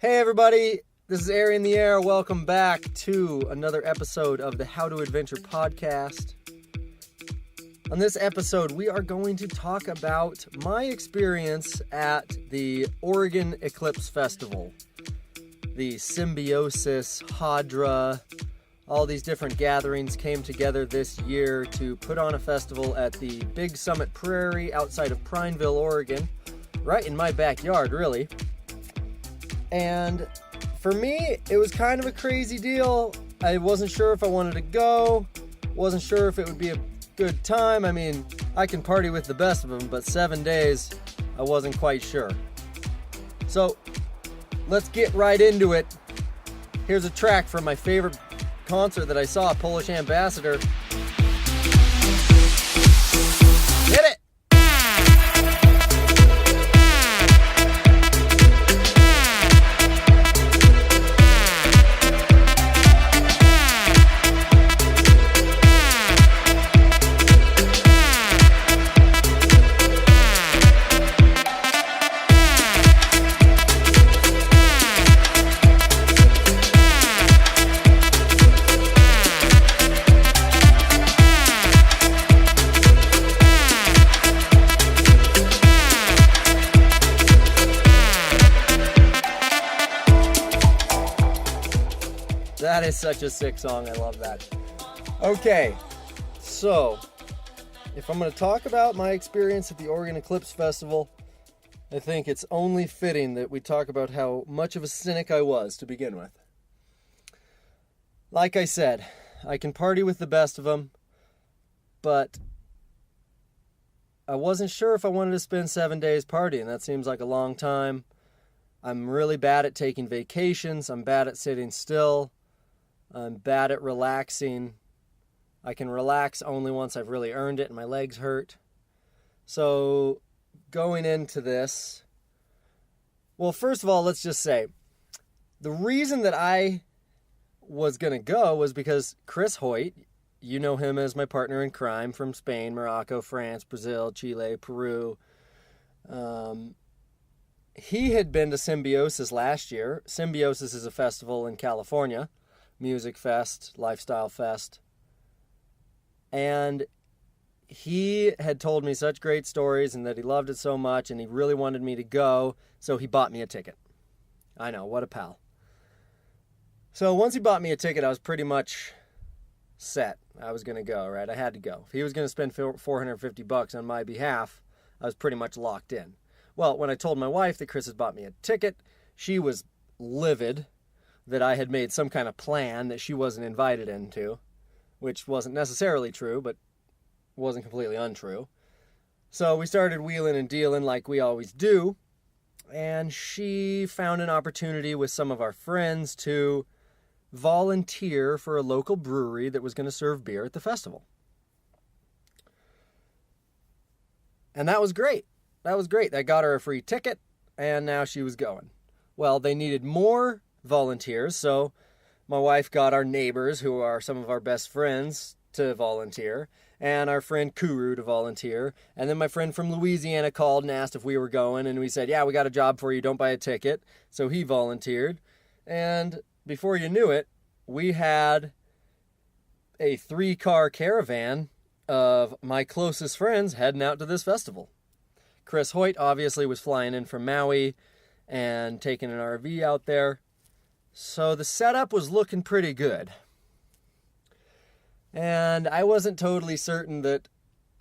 Hey everybody, this is Ari in the Air. Welcome back to another episode of the How to Adventure podcast. On this episode, we are going to talk about my experience at the Oregon Eclipse Festival. The Symbiosis, Hadra, all these different gatherings came together this year to put on a festival at the Big Summit Prairie outside of Prineville, Oregon. Right in my backyard, really. And for me, it was kind of a crazy deal. I wasn't sure if I wanted to go. Wasn't sure if it would be a good time. I mean, I can party with the best of them, but 7 days, I wasn't quite sure. So, let's get right into it. Here's a track from my favorite concert that I saw, Polish Ambassador. Hit it! That is such a sick song. I love that. Okay, so if I'm going to talk about my experience at the Oregon Eclipse Festival, I think it's only fitting that we talk about how much of a cynic I was to begin with. Like I said, I can party with the best of them, but I wasn't sure if I wanted to spend 7 days partying. That seems like a long time. I'm really bad at taking vacations. I'm bad at sitting still. I'm bad at relaxing. I can relax only once I've really earned it and my legs hurt. So going into this, well, first of all, let's just say the reason that I was going to go was because Chris Hoyt, you know him as my partner in crime from Spain, Morocco, France, Brazil, Chile, Peru. He had been to Symbiosis last year. Symbiosis is a festival in California. Music fest, lifestyle fest. And he had told me such great stories and that he loved it so much and he really wanted me to go, so he bought me a ticket. I know, what a pal. So once he bought me a ticket, I was pretty much set. I was going to go, right? I had to go. If he was going to spend $450 on my behalf, I was pretty much locked in. Well, when I told my wife that Chris had bought me a ticket, she was livid that I had made some kind of plan that she wasn't invited into, which wasn't necessarily true, but wasn't completely untrue. So we started wheeling and dealing like we always do, and she found an opportunity with some of our friends to volunteer for a local brewery that was going to serve beer at the festival. And that was great. That was great. That got her a free ticket, and now she was going. Well, they needed more volunteers, so my wife got our neighbors, who are some of our best friends, to volunteer, and our friend Kuru to volunteer, and then my friend from Louisiana called and asked if we were going, and we said, yeah, we got a job for you, don't buy a ticket, so he volunteered, and before you knew it, we had a 3-car caravan of my closest friends heading out to this festival. Chris Hoyt obviously was flying in from Maui and taking an RV out there. So the setup was looking pretty good. And I wasn't totally certain that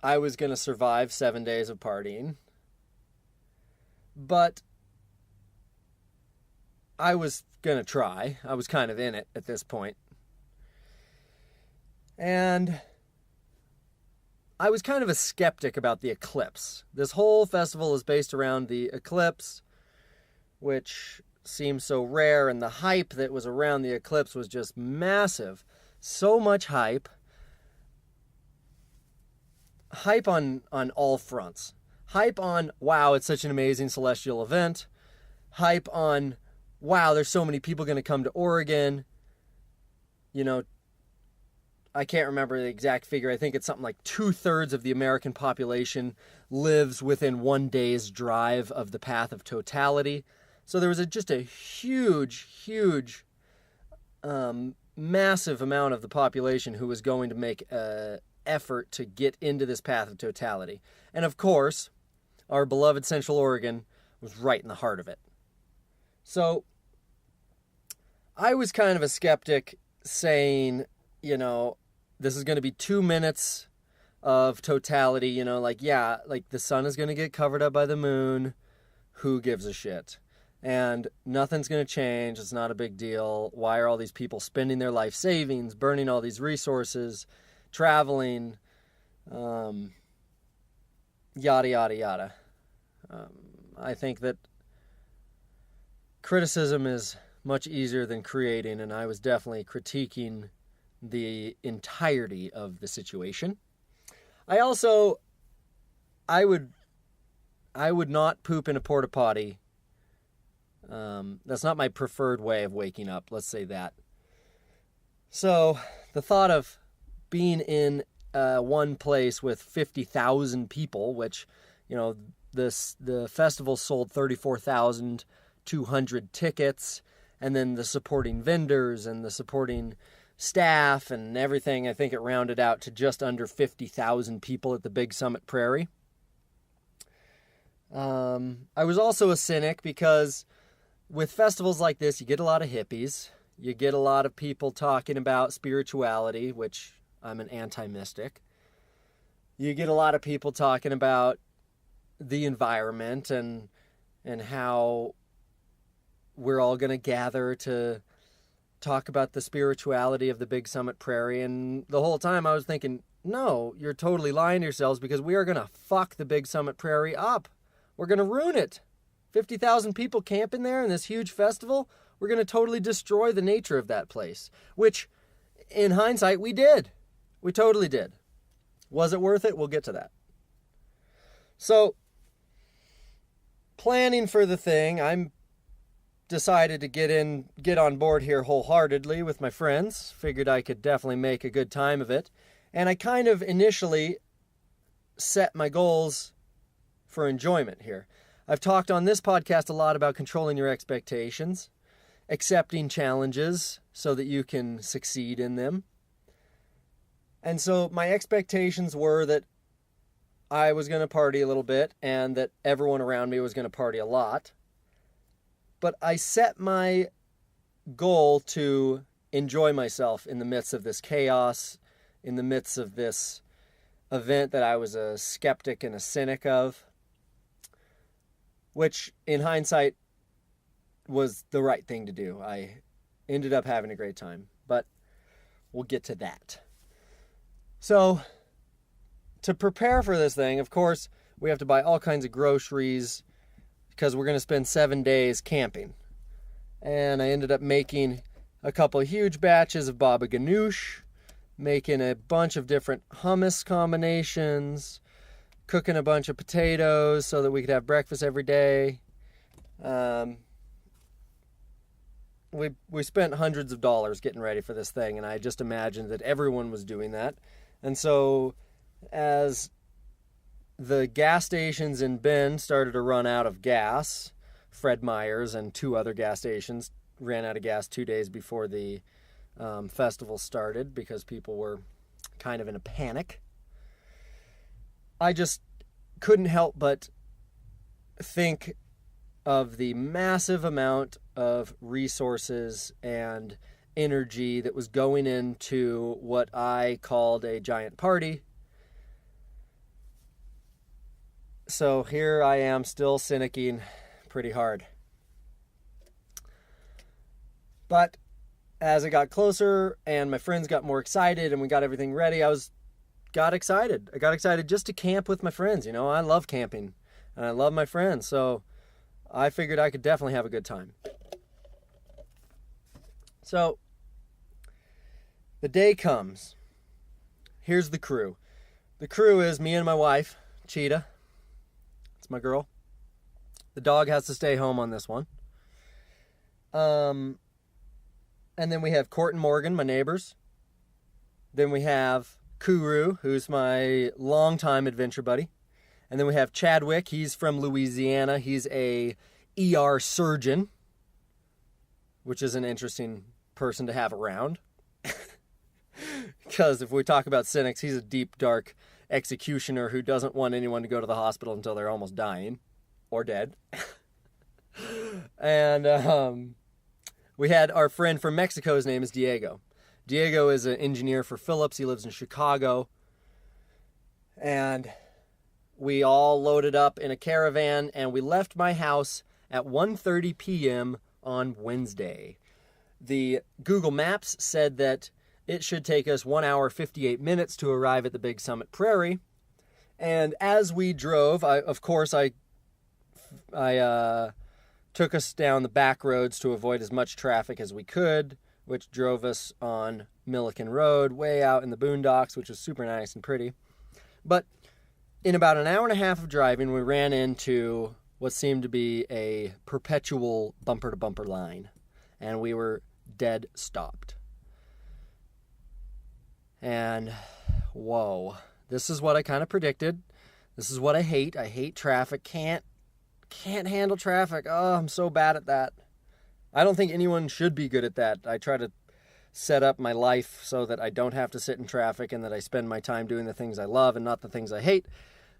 I was going to survive 7 days of partying. But I was going to try. I was kind of in it at this point. And I was kind of a skeptic about the eclipse. This whole festival is based around the eclipse, which seemed so rare, and the hype that was around the eclipse was just massive. So much hype. Hype on all fronts. Hype on, wow, it's such an amazing celestial event. Hype on, wow, there's so many people going to come to Oregon. You know, I can't remember the exact figure. I think it's something like 2/3 of the American population lives within 1 day's drive of the path of totality. So there was just a huge, massive amount of the population who was going to make an effort to get into this path of totality. And of course, our beloved Central Oregon was right in the heart of it. So I was kind of a skeptic saying, this is going to be 2 minutes of totality, like the sun is going to get covered up by the moon. Who gives a shit? And nothing's going to change. It's not a big deal. Why are all these people spending their life savings, burning all these resources, traveling, yada, yada, yada. I think that criticism is much easier than creating, and I was definitely critiquing the entirety of the situation. I would not poop in a porta potty. That's not my preferred way of waking up, let's say that. So the thought of being in one place with 50,000 people, which, the festival sold 34,200 tickets, and then the supporting vendors and the supporting staff and everything, I think it rounded out to just under 50,000 people at the Big Summit Prairie. I was also a cynic because with festivals like this, you get a lot of hippies. You get a lot of people talking about spirituality, which I'm an anti-mystic. You get a lot of people talking about the environment and how we're all going to gather to talk about the spirituality of the Big Summit Prairie. And the whole time I was thinking, no, you're totally lying to yourselves, because we are going to fuck the Big Summit Prairie up. We're going to ruin it. 50,000 people camping there in this huge festival. We're going to totally destroy the nature of that place, which in hindsight we did. We totally did. Was it worth it? We'll get to that. So planning for the thing, I'm decided to get on board here wholeheartedly with my friends. Figured I could definitely make a good time of it. And I kind of initially set my goals for enjoyment here. I've talked on this podcast a lot about controlling your expectations, accepting challenges so that you can succeed in them. And so my expectations were that I was going to party a little bit and that everyone around me was going to party a lot. But I set my goal to enjoy myself in the midst of this chaos, in the midst of this event that I was a skeptic and a cynic of, which in hindsight was the right thing to do. I ended up having a great time, but we'll get to that. So to prepare for this thing, of course, we have to buy all kinds of groceries because we're going to spend 7 days camping. And I ended up making a couple of huge batches of baba ganoush, making a bunch of different hummus combinations, cooking a bunch of potatoes so that we could have breakfast every day. We spent hundreds of dollars getting ready for this thing, and I just imagined that everyone was doing that. And so as the gas stations in Bend started to run out of gas, Fred Meyer's and 2 other gas stations ran out of gas 2 days before the festival started because people were kind of in a panic. I just couldn't help but think of the massive amount of resources and energy that was going into what I called a giant party. So here I am still cynicking pretty hard. But as it got closer and my friends got more excited and we got everything ready, I got excited. I got excited just to camp with my friends. I love camping and I love my friends. So I figured I could definitely have a good time. So the day comes. Here's the crew. The crew is me and my wife, Cheetah. It's my girl. The dog has to stay home on this one. And then we have Court and Morgan, my neighbors. Then we have Kuru, who's my longtime adventure buddy. And then we have Chadwick. He's from Louisiana. He's a ER surgeon, which is an interesting person to have around. Because if we talk about cynics, he's a deep, dark executioner who doesn't want anyone to go to the hospital until they're almost dying or dead. And we had our friend from Mexico. His name is Diego. Diego is an engineer for Philips. He lives in Chicago. And we all loaded up in a caravan, and we left my house at 1:30 p.m. on Wednesday. The Google Maps said that it should take us 1 hour, 58 minutes to arrive at the Big Summit Prairie. And as we drove, I took us down the back roads to avoid as much traffic as we could, which drove us on Milliken Road, way out in the boondocks, which was super nice and pretty. But in about an hour and a half of driving, we ran into what seemed to be a perpetual bumper-to-bumper line, and we were dead stopped. And whoa, this is what I kind of predicted. This is what I hate. I hate traffic. Can't handle traffic. Oh, I'm so bad at that. I don't think anyone should be good at that. I try to set up my life so that I don't have to sit in traffic and that I spend my time doing the things I love and not the things I hate.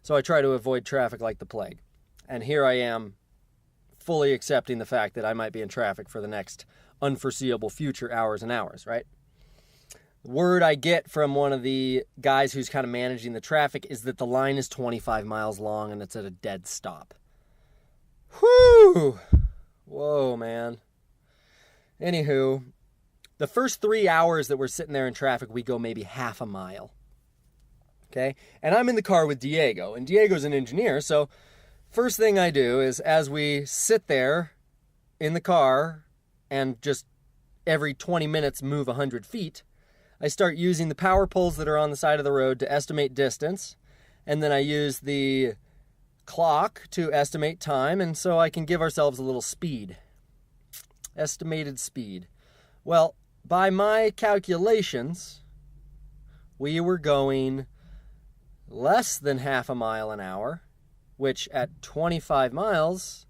So I try to avoid traffic like the plague. And here I am, fully accepting the fact that I might be in traffic for the next unforeseeable future hours and hours, right? The word I get from one of the guys who's kind of managing the traffic is that the line is 25 miles long and it's at a dead stop. Whew! Whoa, man. Anywho, the first 3 hours that we're sitting there in traffic, we go maybe half a mile. Okay? And I'm in the car with Diego, and Diego's an engineer, so first thing I do is as we sit there in the car and just every 20 minutes move 100 feet, I start using the power poles that are on the side of the road to estimate distance, and then I use the clock to estimate time, and so I can give ourselves a little speed. Estimated speed. Well, by my calculations, we were going less than half a mile an hour, which at 25 miles,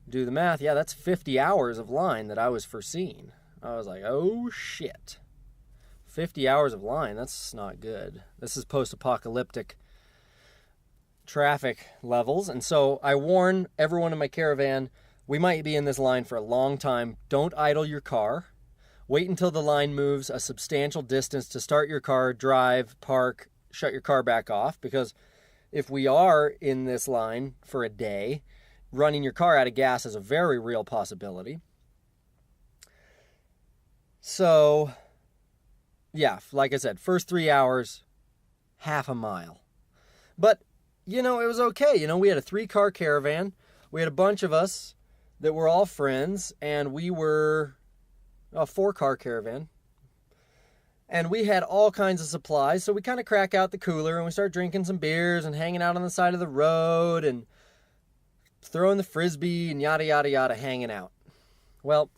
do the math, yeah, that's 50 hours of line that I was foreseeing. I was like, oh shit. 50 hours of line, that's not good. This is post-apocalyptic traffic levels. And so I warn everyone in my caravan, we might be in this line for a long time. Don't idle your car. Wait until the line moves a substantial distance to start your car, drive, park, shut your car back off. Because if we are in this line for a day, running your car out of gas is a very real possibility. So yeah, like I said, first 3 hours, half a mile. But, it was okay. We had a 3-car caravan. We had a bunch of us that were all friends, and we were a 4-car caravan. And we had all kinds of supplies, so we kind of crack out the cooler, and we start drinking some beers and hanging out on the side of the road and throwing the frisbee and yada, yada, yada, hanging out. Well,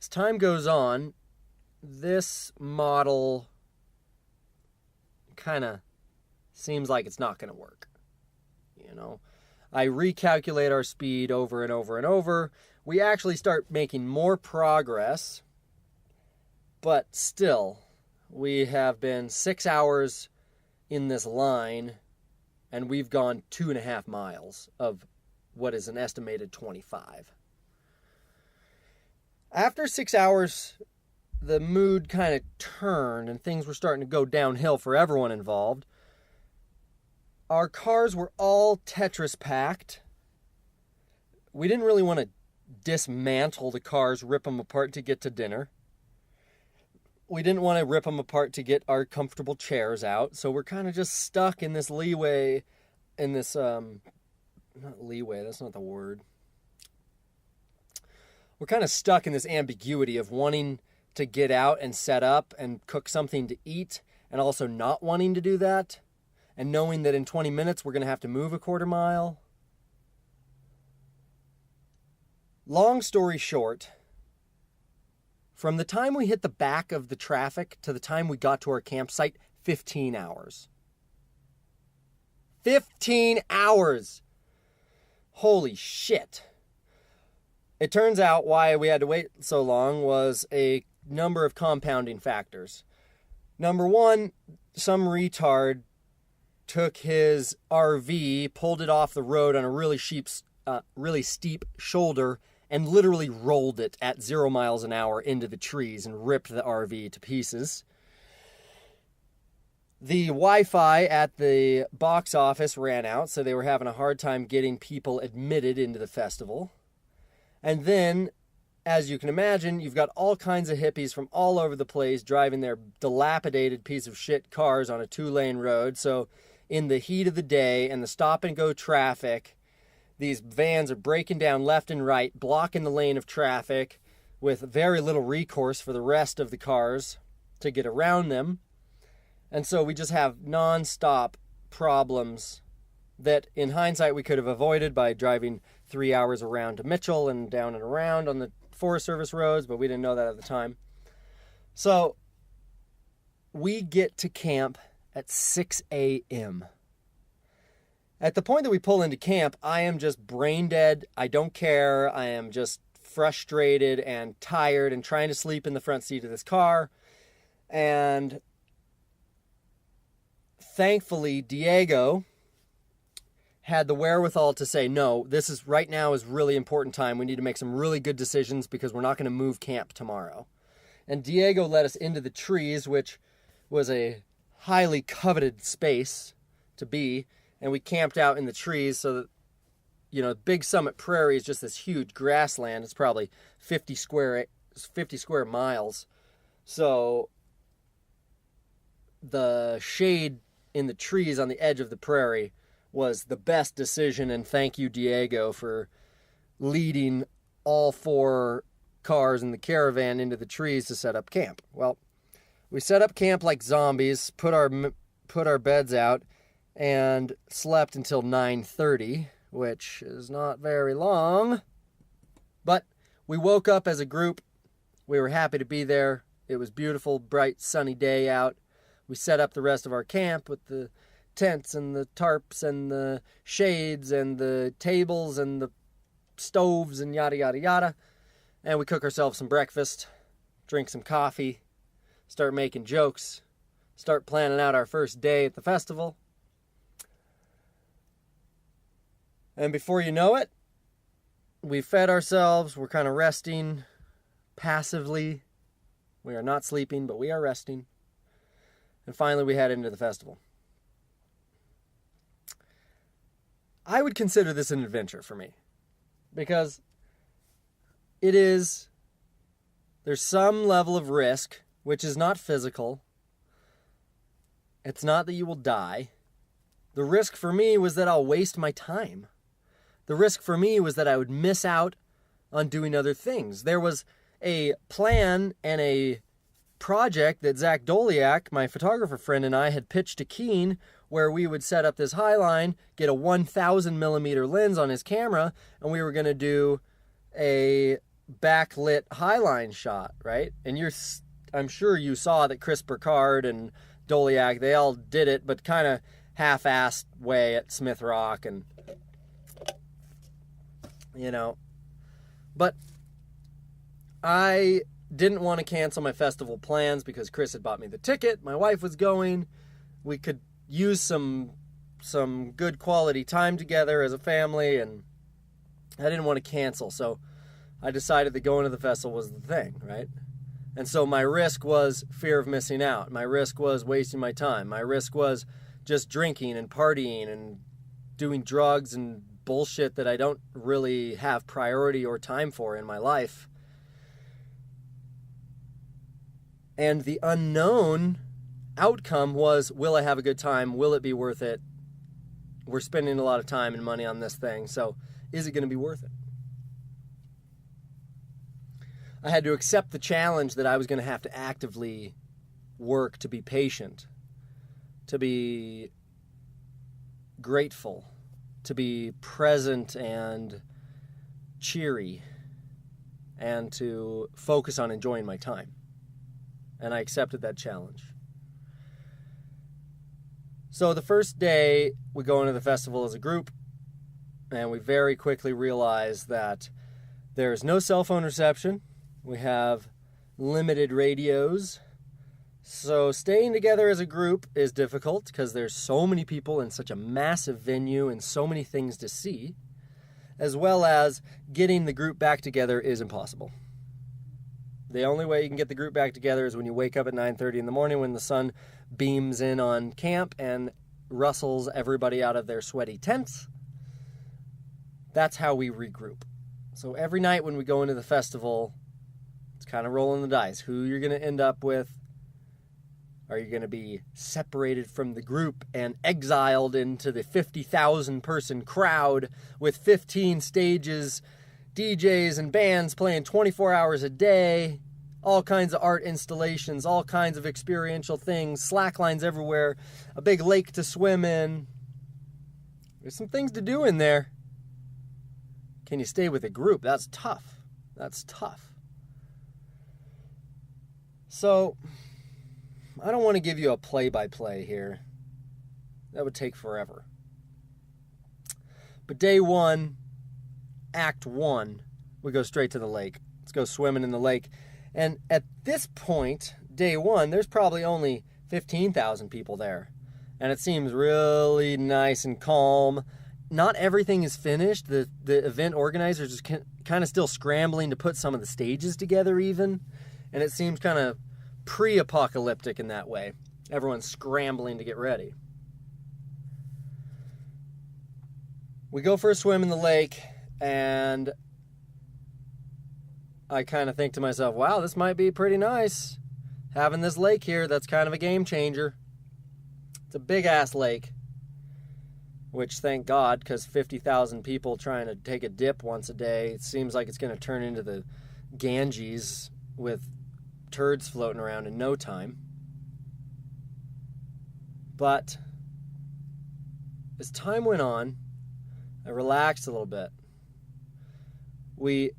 as time goes on, this model kind of seems like it's not going to work. I recalculate our speed over and over and over. We actually start making more progress, but still, we have been 6 hours in this line, and we've gone 2.5 miles of what is an estimated 25. After 6 hours, the mood kind of turned and things were starting to go downhill for everyone involved. Our cars were all Tetris packed. We didn't really want to dismantle the cars, rip them apart to get to dinner. We didn't want to rip them apart to get our comfortable chairs out. So we're kind of just stuck in this leeway, in this, not leeway, that's not the word. We're kind of stuck in this ambiguity of wanting to get out and set up and cook something to eat, and also not wanting to do that, and knowing that in 20 minutes we're going to have to move a quarter mile. Long story short, from the time we hit the back of the traffic to the time we got to our campsite, 15 hours. 15 hours! Holy shit. It turns out why we had to wait so long was a number of compounding factors. Number one, some retard took his RV, pulled it off the road on a really steep shoulder, and literally rolled it at 0 miles an hour into the trees and ripped the RV to pieces. The Wi-Fi at the box office ran out, so they were having a hard time getting people admitted into the festival. And then, as you can imagine, you've got all kinds of hippies from all over the place driving their dilapidated piece of shit cars on a 2-lane road. So in the heat of the day and the stop-and-go traffic, these vans are breaking down left and right, blocking the lane of traffic with very little recourse for the rest of the cars to get around them. And so we just have non-stop problems that in hindsight we could have avoided by driving 3 hours around to Mitchell and down and around on the Forest Service roads, but we didn't know that at the time. So we get to camp at 6 a.m. At the point that we pull into camp, I am just brain dead. I don't care. I am just frustrated and tired and trying to sleep in the front seat of this car. And thankfully, Diego had the wherewithal to say, no, this is right now is really important time. We need to make some really good decisions because we're not going to move camp tomorrow. And Diego led us into the trees, which was a highly coveted space to be. And we camped out in the trees so that, Big Summit Prairie is just this huge grassland. It's probably 50 square miles. So the shade in the trees on the edge of the prairie was the best decision, and thank you, Diego, for leading all 4 cars in the caravan into the trees to set up camp. Well, we set up camp like zombies, put our beds out, and slept until 9:30, which is not very long. But we woke up as a group. We were happy to be there. It was beautiful, bright, sunny day out. We set up the rest of our camp with the tents and the tarps and the shades and the tables and the stoves and yada, yada, yada. And we cook ourselves some breakfast, drink some coffee, start making jokes, start planning out our first day at the festival. And before you know it, we fed ourselves. We're kind of resting passively. We are not sleeping, but we are resting. And finally, we head into the festival. I would consider this an adventure for me because there's some level of risk, which is not physical. It's not that you will die. The risk for me was that I'll waste my time. The risk for me was that I would miss out on doing other things. There was a plan and a project that Zach Doliak, my photographer friend, and I had pitched to Keen, where we would set up this highline, get a 1,000 millimeter lens on his camera, and we were going to do a backlit highline shot, right? And I'm sure you saw that Chris Burkard and Doliak, they all did it, but kind of half-assed way at Smith Rock, and but I didn't want to cancel my festival plans because Chris had bought me the ticket. My wife was going. We could use some good quality time together as a family, and I didn't want to cancel. So I decided that going to the festival was the thing, right? And so my risk was fear of missing out. My risk was wasting my time. My risk was just drinking and partying and doing drugs and bullshit that I don't really have priority or time for in my life. And the unknown outcome was, will I have a good time? Will it be worth it? We're spending a lot of time and money on this thing, so is it going to be worth it? I had to accept the challenge that I was going to have to actively work to be patient, to be grateful, to be present and cheery, and to focus on enjoying my time. And I accepted that challenge. So the first day, we go into the festival as a group, and we very quickly realized that there's no cell phone reception. We have limited radios. So staying together as a group is difficult because there's so many people in such a massive venue and so many things to see, as well as getting the group back together is impossible. The only way you can get the group back together is when you wake up at 9:30 in the morning when the sun beams in on camp and rustles everybody out of their sweaty tents. That's how we regroup. So every night when we go into the festival, it's kind of rolling the dice. Who you're going to end up with. Are you going to be separated from the group and exiled into the 50,000 person crowd with 15 stages, DJs and bands playing 24 hours a day, all kinds of art installations, all kinds of experiential things, slacklines everywhere, a big lake to swim in. There's some things to do in there. Can you stay with a group? That's tough. That's tough. So, I don't want to give you a play-by-play here. That would take forever. But day one, act one, we go straight to the lake. Let's go swimming in the lake. And at this point, day one, there's probably only 15,000 people there. And it seems really nice and calm. Not everything is finished. The event organizers are kind of still scrambling to put some of the stages together even. And it seems kind of pre-apocalyptic in that way. Everyone's scrambling to get ready. We go for a swim in the lake, and I kind of think to myself, wow, this might be pretty nice. Having this lake here, that's kind of a game changer. It's a big-ass lake, which thank God, because 50,000 people trying to take a dip once a day, it seems like it's going to turn into the Ganges with turds floating around in no time. But as time went on, I relaxed a little bit. We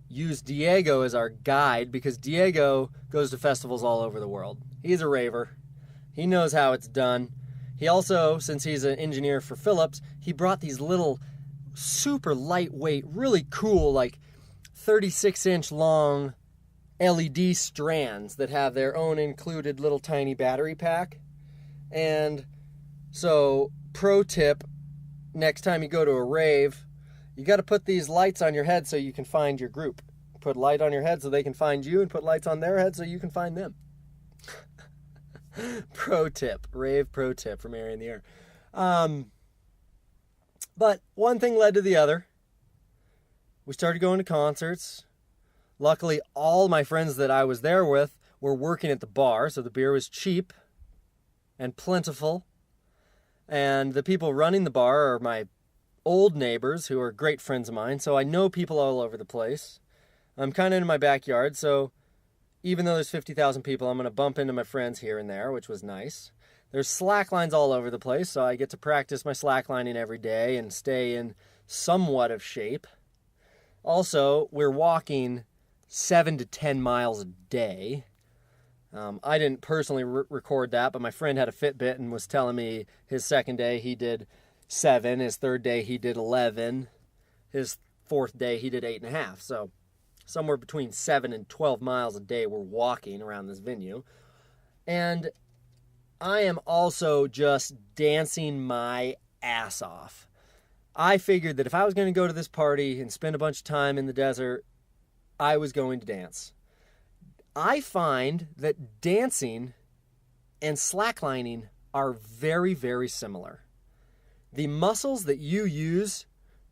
used Diego as our guide because Diego goes to festivals all over the world. He's a raver. He knows how it's done. He also, since he's an engineer for Philips, he brought these little super lightweight, really cool, like 36-inch long LED strands that have their own included little tiny battery pack. And so, pro tip, next time you go to a rave, you got to put these lights on your head so you can find your group. Put light on your head so they can find you, and put lights on their head so you can find them. Pro tip, rave pro tip from Area in the Air. But one thing led to the other. We started going to concerts. Luckily, all my friends that I was there with were working at the bar, so the beer was cheap and plentiful. And the people running the bar are my old neighbors who are great friends of mine, so I know people all over the place. I'm kind of in my backyard, so even though there's 50,000 people, I'm going to bump into my friends here and there, which was nice. There's slacklines all over the place, so I get to practice my slacklining every day and stay in somewhat of shape. Also, we're walking 7 to 10 miles a day. I didn't personally record that, but my friend had a Fitbit and was telling me his second day he did 7, his third day he did 11, his fourth day he did 8.5. So somewhere between 7 and 12 miles a day we're walking around this venue. And I am also just dancing my ass off. I figured that if I was going to go to this party and spend a bunch of time in the desert, I was going to dance. I find that dancing and slacklining are very, very similar. The muscles that you use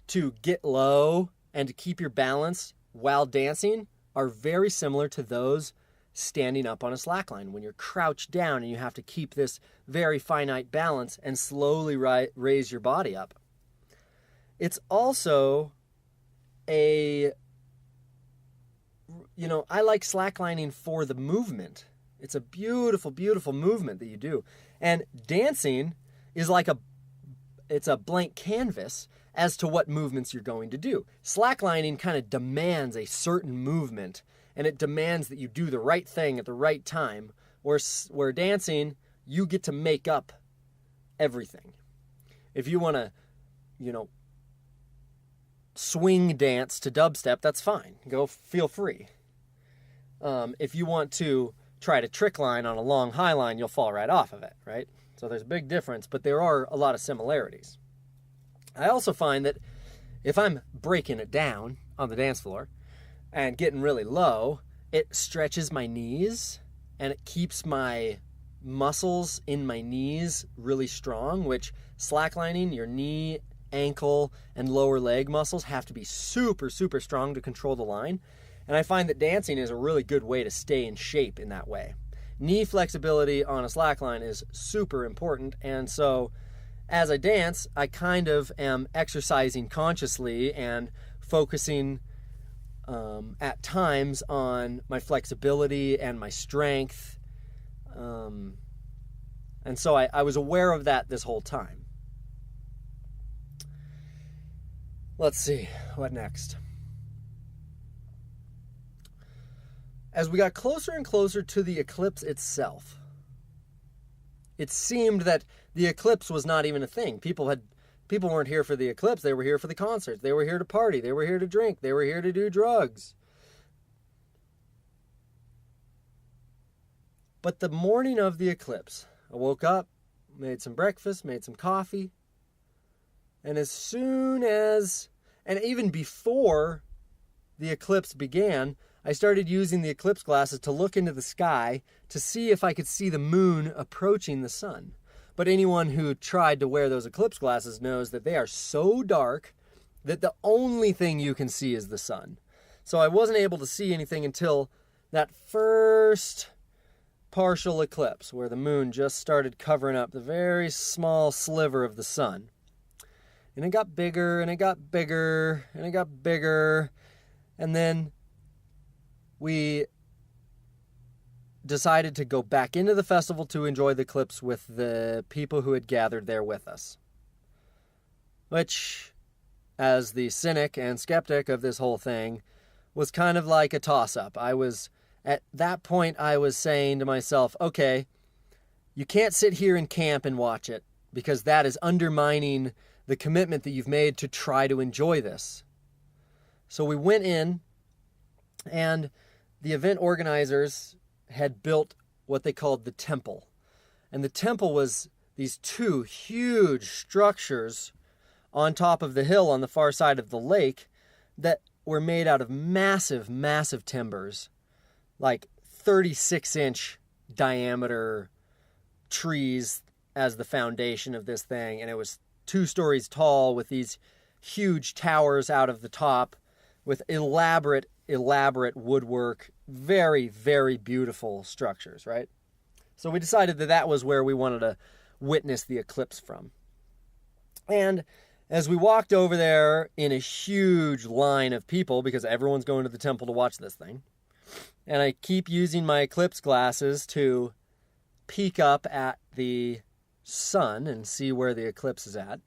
to get low and to keep your balance while dancing are very similar to those standing up on a slackline when you're crouched down and you have to keep this very finite balance and slowly raise your body up. It's also I like slacklining for the movement. It's a beautiful, beautiful movement that you do. And dancing is it's a blank canvas as to what movements you're going to do. Slacklining kind of demands a certain movement, and it demands that you do the right thing at the right time, where dancing, you get to make up everything. If you want to, swing dance to dubstep, that's fine. Go feel free. If you want to try to trick line on a long high line, you'll fall right off of it, right? So there's a big difference, but there are a lot of similarities. I also find that if I'm breaking it down on the dance floor and getting really low, it stretches my knees and it keeps my muscles in my knees really strong, which slacklining, your knee, ankle, and lower leg muscles have to be super, super strong to control the line. And I find that dancing is a really good way to stay in shape in that way. Knee flexibility on a slackline is super important, and so as I dance, I kind of am exercising consciously and focusing at times on my flexibility and my strength. And so I was aware of that this whole time. Let's see, what next? As we got closer and closer to the eclipse itself, it seemed that the eclipse was not even a thing. People weren't here for the eclipse. They were here for the concerts. They were here to party. They were here to drink. They were here to do drugs. But the morning of the eclipse, I woke up, made some breakfast, made some coffee, and as soon as, and even before the eclipse began, I started using the eclipse glasses to look into the sky to see if I could see the moon approaching the sun. But anyone who tried to wear those eclipse glasses knows that they are so dark that the only thing you can see is the sun. So I wasn't able to see anything until that first partial eclipse where the moon just started covering up the very small sliver of the sun. And it got bigger and it got bigger and it got bigger. And then we decided to go back into the festival to enjoy the eclipse with the people who had gathered there with us. Which, as the cynic and skeptic of this whole thing, was kind of like a toss-up. At that point, I was saying to myself, okay, you can't sit here and camp and watch it because that is undermining the commitment that you've made to try to enjoy this. So we went in, and the event organizers had built what they called the temple. And the temple was these two huge structures on top of the hill on the far side of the lake that were made out of massive, massive timbers, like 36-inch diameter trees as the foundation of this thing. And it was 2 stories tall with these huge towers out of the top with elaborate woodwork, very, very beautiful structures, right? So we decided that that was where we wanted to witness the eclipse from. And as we walked over there in a huge line of people, because everyone's going to the temple to watch this thing, and I keep using my eclipse glasses to peek up at the sun and see where the eclipse is at,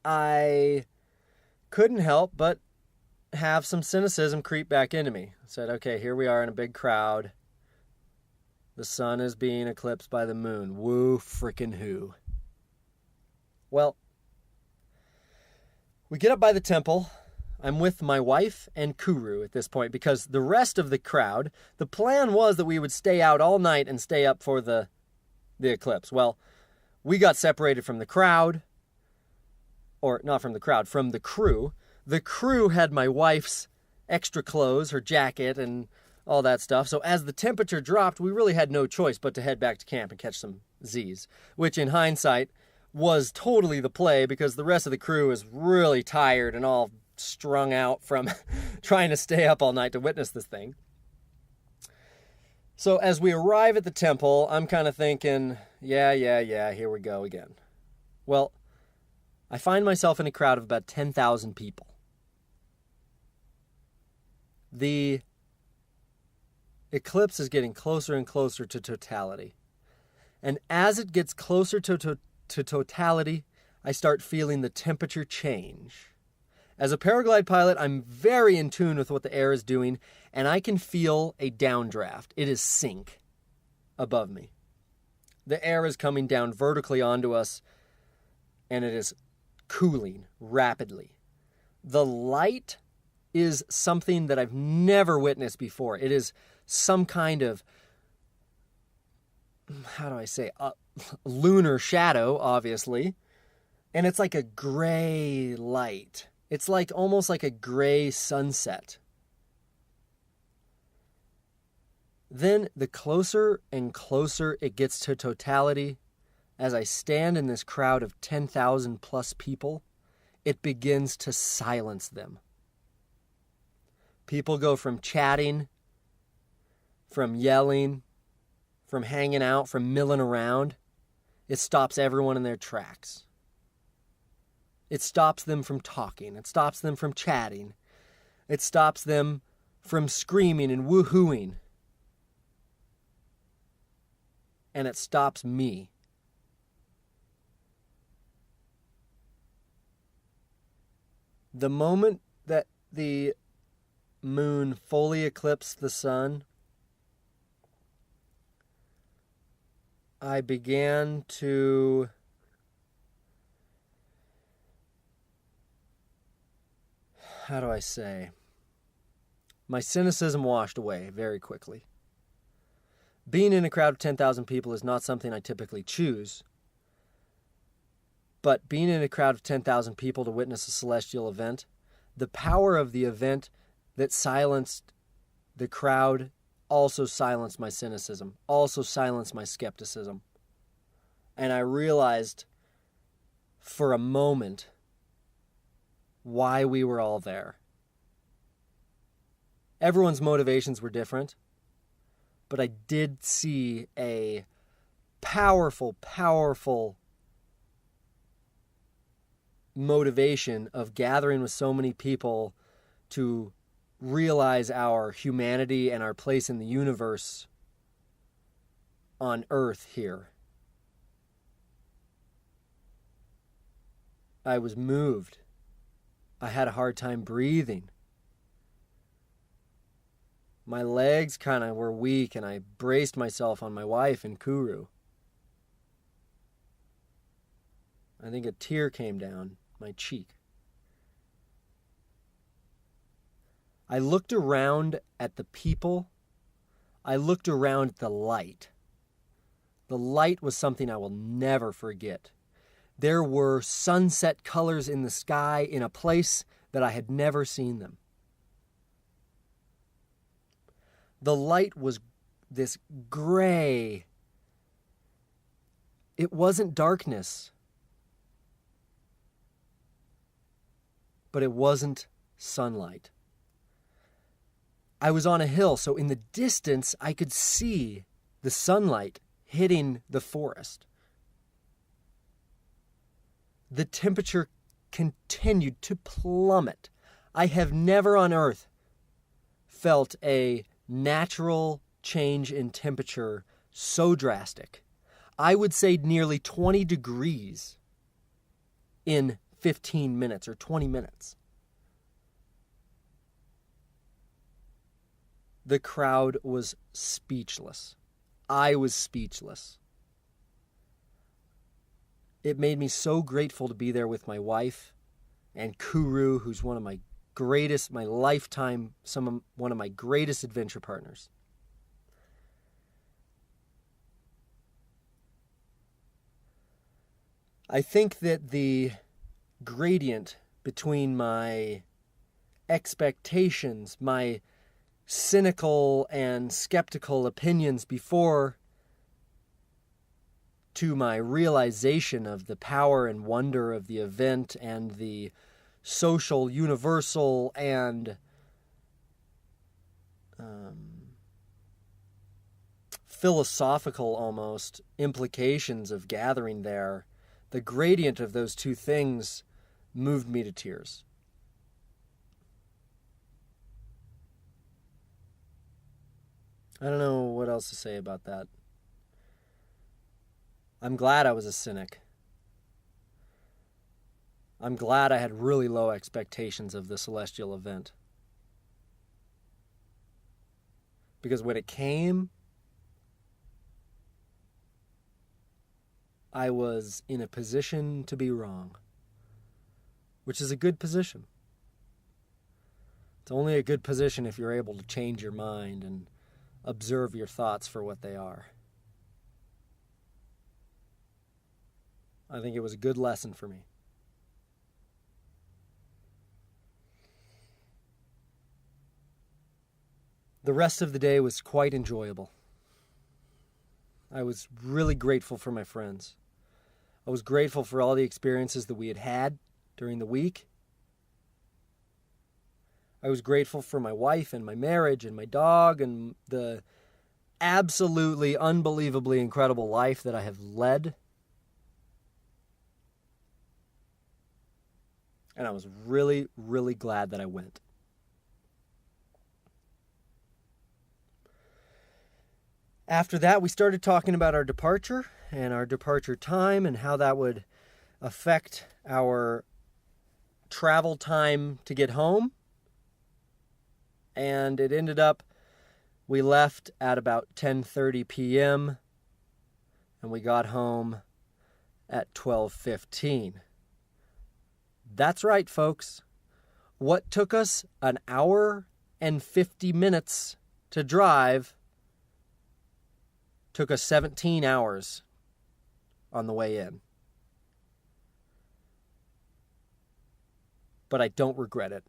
I couldn't help but have some cynicism creep back into me. I said, okay, here we are in a big crowd. The sun is being eclipsed by the moon. Woo frickin' who. Well, we get up by the temple. I'm with my wife and Kuru at this point because the rest of the crowd, the plan was that we would stay out all night and stay up for the eclipse. Well, we got separated from the crowd, or not from the crowd, from the crew. The crew had my wife's extra clothes, her jacket, and all that stuff. So as the temperature dropped, we really had no choice but to head back to camp and catch some Z's, which in hindsight was totally the play because the rest of the crew is really tired and all strung out from trying to stay up all night to witness this thing. So as we arrive at the temple, I'm kind of thinking, yeah, here we go again. Well, I find myself in a crowd of about 10,000 people. The eclipse is getting closer and closer to totality. And as it gets closer to totality, I start feeling the temperature change. As a paraglide pilot, I'm very in tune with what the air is doing, and I can feel a downdraft. It is sink above me. The air is coming down vertically onto us, and it is cooling rapidly. The light is something that I've never witnessed before. It is some kind of, how do I say, lunar shadow, obviously. And it's like a gray light. It's like almost like a gray sunset. Then the closer and closer it gets to totality, as I stand in this crowd of 10,000 plus people, it begins to silence them. People go from chatting, from yelling, from hanging out, from milling around. It stops everyone in their tracks. It stops them from talking. It stops them from chatting. It stops them from screaming and woohooing. And it stops me. The moment that the moon fully eclipsed the sun, I began to how do I say? My cynicism washed away very quickly. Being in a crowd of 10,000 people is not something I typically choose, but being in a crowd of 10,000 people to witness a celestial event, the power of the event that silenced the crowd also silenced my cynicism, also silenced my skepticism. And I realized for a moment why we were all there. Everyone's motivations were different, but I did see a powerful, powerful motivation of gathering with so many people to realize our humanity and our place in the universe on Earth here. I was moved. I had a hard time breathing. My legs kind of were weak, and I braced myself on my wife and Kuru. I think a tear came down my cheek. I looked around at the people. I looked around at the light. The light was something I will never forget. There were sunset colors in the sky in a place that I had never seen them. The light was this gray. It wasn't darkness, but it wasn't sunlight. I was on a hill, so in the distance I could see the sunlight hitting the forest. The temperature continued to plummet. I have never on Earth felt a natural change in temperature so drastic. I would say nearly 20 degrees in 15 minutes or 20 minutes. The crowd was speechless. I was speechless. It made me so grateful to be there with my wife and Kuru, who's one of my greatest, my lifetime, one of my greatest adventure partners. I think that the gradient between my expectations, my cynical and skeptical opinions before, to my realization of the power and wonder of the event and the social, universal, and philosophical almost implications of gathering there, the gradient of those two things moved me to tears. I don't know what else to say about that. I'm glad I was a cynic. I'm glad I had really low expectations of the celestial event. Because when it came, I was in a position to be wrong, which is a good position. It's only a good position if you're able to change your mind and observe your thoughts for what they are. I think it was a good lesson for me. The rest of the day was quite enjoyable. I was really grateful for my friends. I was grateful for all the experiences that we had had during the week. I was grateful for my wife and my marriage and my dog and the absolutely unbelievably incredible life that I have led. And I was really, really glad that I went. After that, we started talking about our departure and our departure time and how that would affect our travel time to get home. And it ended up, we left at about 10:30 p.m. and we got home at 12:15. That's right, folks. What took us an hour and 50 minutes to drive took us 17 hours on the way in. But I don't regret it.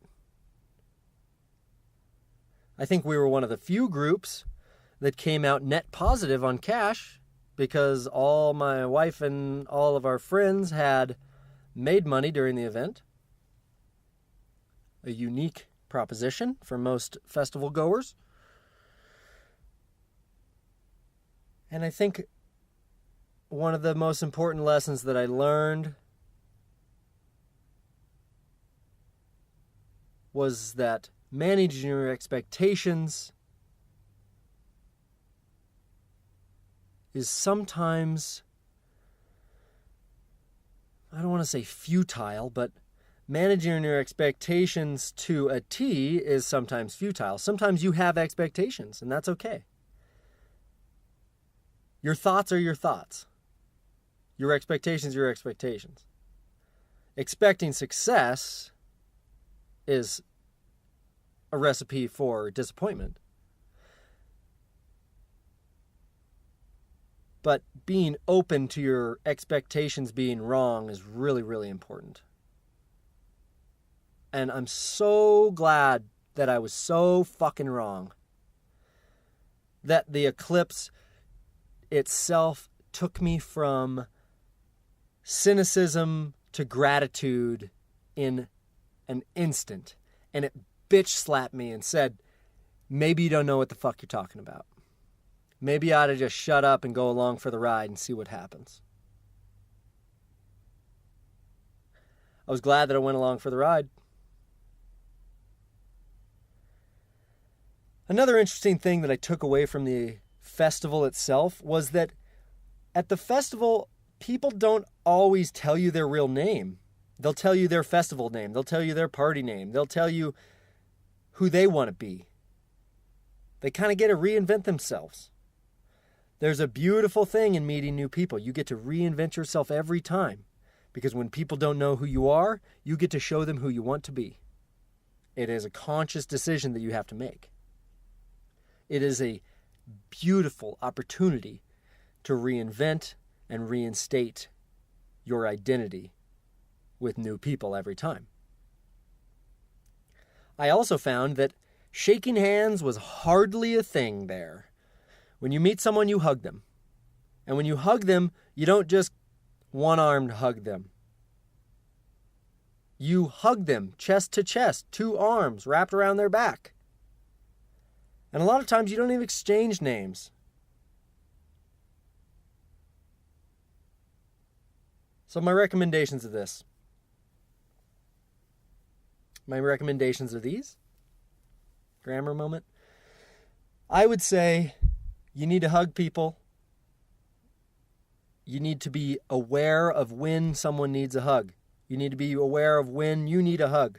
I think we were one of the few groups that came out net positive on cash because all my wife and all of our friends had made money during the event. A unique proposition for most festival goers. And I think one of the most important lessons that I learned was that managing your expectations is sometimes, I don't want to say futile, but managing your expectations to a T is sometimes futile. Sometimes you have expectations, and that's okay. Your thoughts are your thoughts. Your expectations are your expectations. Expecting success is a recipe for disappointment. But being open to your expectations being wrong is really, really important. And I'm so glad that I was so fucking wrong. That the eclipse itself took me from cynicism to gratitude in an instant. And it bitch slapped me and said, maybe you don't know what the fuck you're talking about. Maybe you ought to just shut up and go along for the ride and see what happens. I was glad that I went along for the ride. Another interesting thing that I took away from the festival itself was that at the festival, people don't always tell you their real name. They'll tell you their festival name. They'll tell you their party name. They'll tell you who they want to be. They kind of get to reinvent themselves. There's a beautiful thing in meeting new people. You get to reinvent yourself every time. Because when people don't know who you are, you get to show them who you want to be. It is a conscious decision that you have to make. It is a beautiful opportunity to reinvent and reinstate your identity with new people every time. I also found that shaking hands was hardly a thing there. When you meet someone, you hug them. And when you hug them, you don't just one-armed hug them. You hug them chest to chest, two arms wrapped around their back. And a lot of times you don't even exchange names. So my recommendations are this. My recommendations are these. Grammar moment. I would say you need to hug people. You need to be aware of when someone needs a hug. You need to be aware of when you need a hug.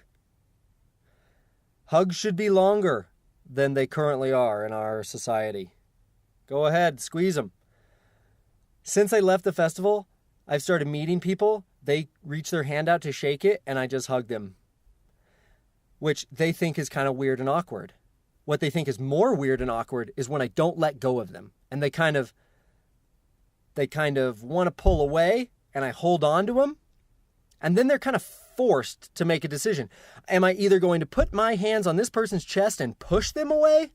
Hugs should be longer than they currently are in our society. Go ahead, squeeze them. Since I left the festival, I've started meeting people. They reach their hand out to shake it, and I just hug them. which they think is kind of weird and awkward. What they think is more weird and awkward is when I don't let go of them and they kind of want to pull away and I hold on to them. And then they're kind of forced to make a decision. Am I either going to put my hands on this person's chest and push them away?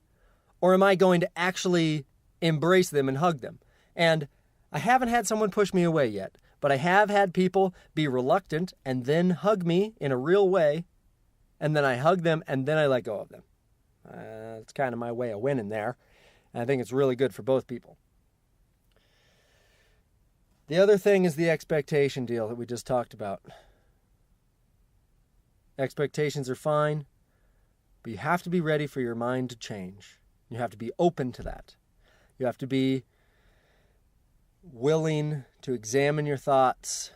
Or am I going to actually embrace them and hug them? And I haven't had someone push me away yet, but I have had people be reluctant and then hug me in a real way. And then I hug them and then I let go of them. It's kind of my way of winning there. And I think it's really good for both people. The other thing is the expectation deal that we just talked about. Expectations are fine, but you have to be ready for your mind to change. You have to be open to that. You have to be willing to examine your thoughts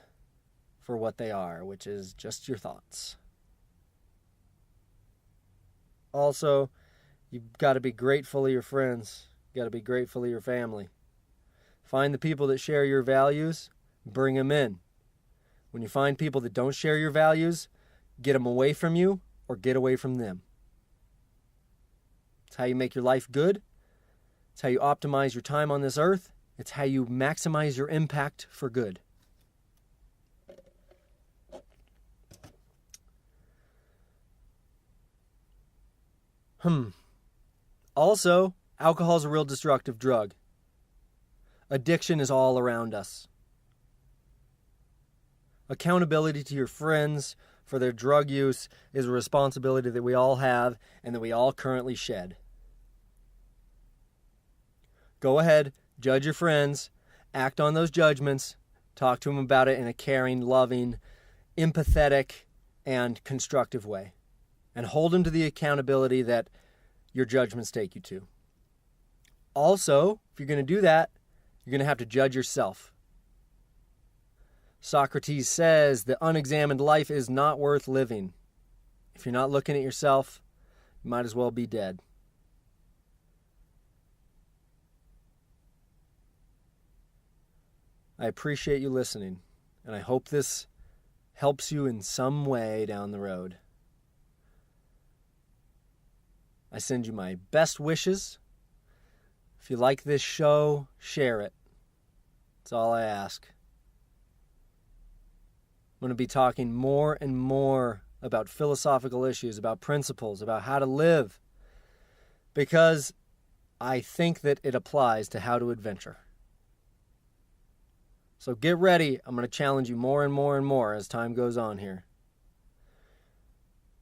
for what they are, which is just your thoughts. Also, you've got to be grateful of your friends. You've got to be grateful of your family. Find the people that share your values, bring them in. When you find people that don't share your values, get them away from you or get away from them. It's how you make your life good. It's how you optimize your time on this earth. It's how you maximize your impact for good. Also, alcohol is a real destructive drug. Addiction is all around us. Accountability to your friends for their drug use is a responsibility that we all have and that we all currently shed. Go ahead, judge your friends, act on those judgments, talk to them about it in a caring, loving, empathetic, and constructive way. And hold them to the accountability that your judgments take you to. Also, if you're going to do that, you're going to have to judge yourself. Socrates says the unexamined life is not worth living. If you're not looking at yourself, you might as well be dead. I appreciate you listening, and I hope this helps you in some way down the road. I send you my best wishes. If you like this show, share it. That's all I ask. I'm going to be talking more and more about philosophical issues, about principles, about how to live, because I think that it applies to how to adventure. So get ready. I'm going to challenge you more and more and more as time goes on here.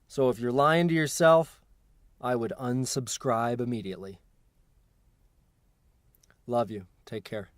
So if you're lying to yourself, I would unsubscribe immediately. Love you. Take care.